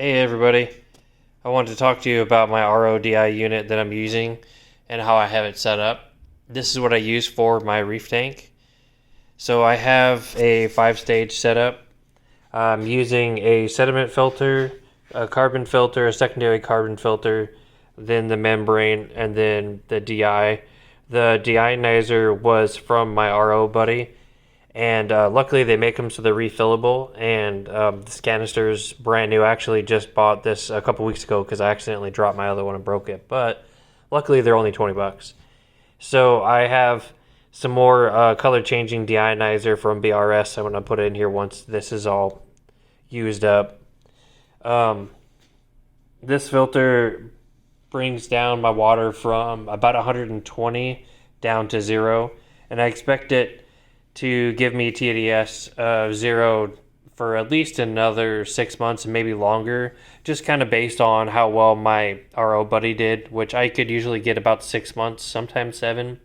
Hey everybody, I wanted to talk to you about my RODI unit that I'm using and how I have it set up. This is what I use for my reef tank. So I have a 5-stage setup. I'm using a sediment filter, a carbon filter, a secondary carbon filter, then the membrane, and then the DI. The deionizer was from my RO buddy. And luckily they make them so they're refillable, and this canister is brand new. I actually just bought this a couple weeks ago because I accidentally dropped my other one and broke it, but luckily they're only 20 bucks. So I have some more color changing deionizer from BRS. I'm going to put it in here once this is all used up. This filter brings down my water from about 120 down to 0, and I expect it to give me TDS 0 for at least another 6 months and maybe longer, just kind of based on how well my RO buddy did, which I could usually get about 6 months, sometimes 7.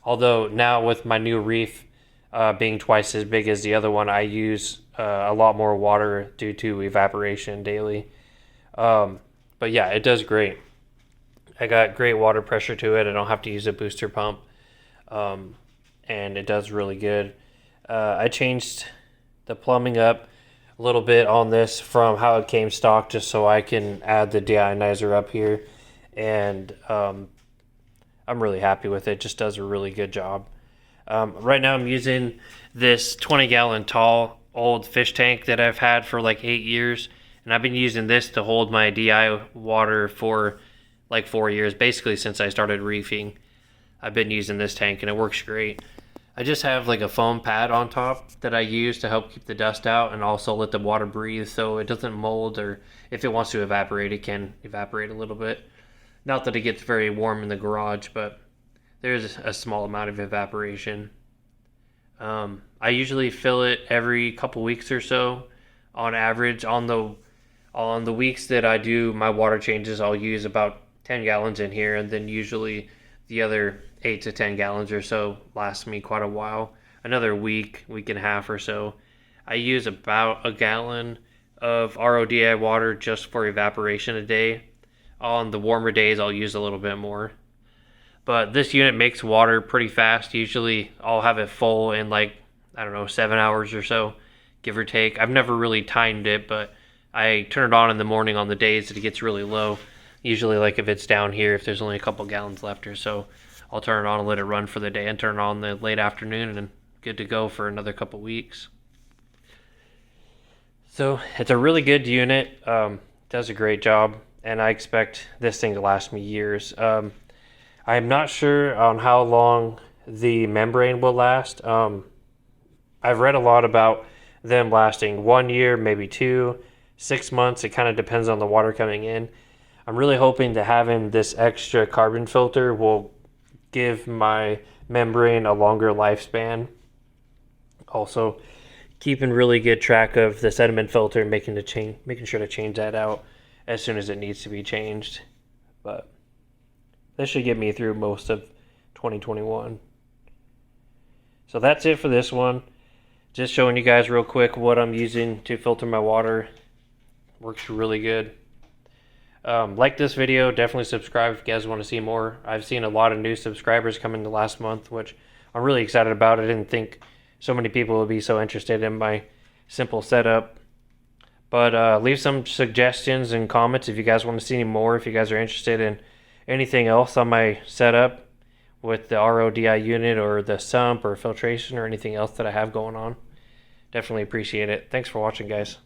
Although now with my new reef being twice as big as the other one, I use a lot more water due to evaporation daily. But yeah, it does great. I got great water pressure to it. I don't have to use a booster pump. And it does really good. I changed the plumbing up a little bit on this from how it came stock, just so I can add the deionizer up here, and I'm really happy with it. It just does a really good job. Right now I'm using this 20-gallon tall old fish tank that I've had for like 8 years, and I've been using this to hold my DI water for like 4 years, basically since I started reefing. I've been using this tank and it works great. I just have like a foam pad on top that I use to help keep the dust out and also let the water breathe so it doesn't mold, or if it wants to evaporate, it can evaporate a little bit. Not that it gets very warm in the garage, but there's a small amount of evaporation. I usually fill it every couple weeks or so on average. On the weeks that I do my water changes, I'll use about 10 gallons in here, and then usually the other 8 to 10 gallons or so lasts me quite a while. Another week and a half or so. I use about a gallon of RODI water just for evaporation a day. On the warmer days, I'll use a little bit more. But this unit makes water pretty fast. Usually I'll have it full in like, 7 hours or so, give or take. I've never really timed it, but I turn it on in the morning on the days that it gets really low. Usually, like if it's down here, if there's only a couple gallons left or so, I'll turn it on and let it run for the day, and turn it on in the late afternoon, and good to go for another couple weeks. So it's a really good unit. Does a great job, and I expect this thing to last me years. I'm not sure on how long the membrane will last. I've read a lot about them lasting 1 year, maybe 2, 6 months. It kind of depends on the water coming in. I'm really hoping that having this extra carbon filter will give my membrane a longer lifespan. Also, keeping really good track of the sediment filter and making sure to change that out as soon as it needs to be changed. But this should get me through most of 2021. So that's it for this one. Just showing you guys real quick what I'm using to filter my water. Works really good. Like this video, definitely subscribe if you guys want to see more. I've seen a lot of new subscribers come in the last month, which I'm really excited about. I didn't think so many people would be so interested in my simple setup. But leave some suggestions and comments if you guys want to see any more, if you guys are interested in anything else on my setup with the RODI unit or the sump or filtration or anything else that I have going on. Definitely appreciate it. Thanks for watching, guys.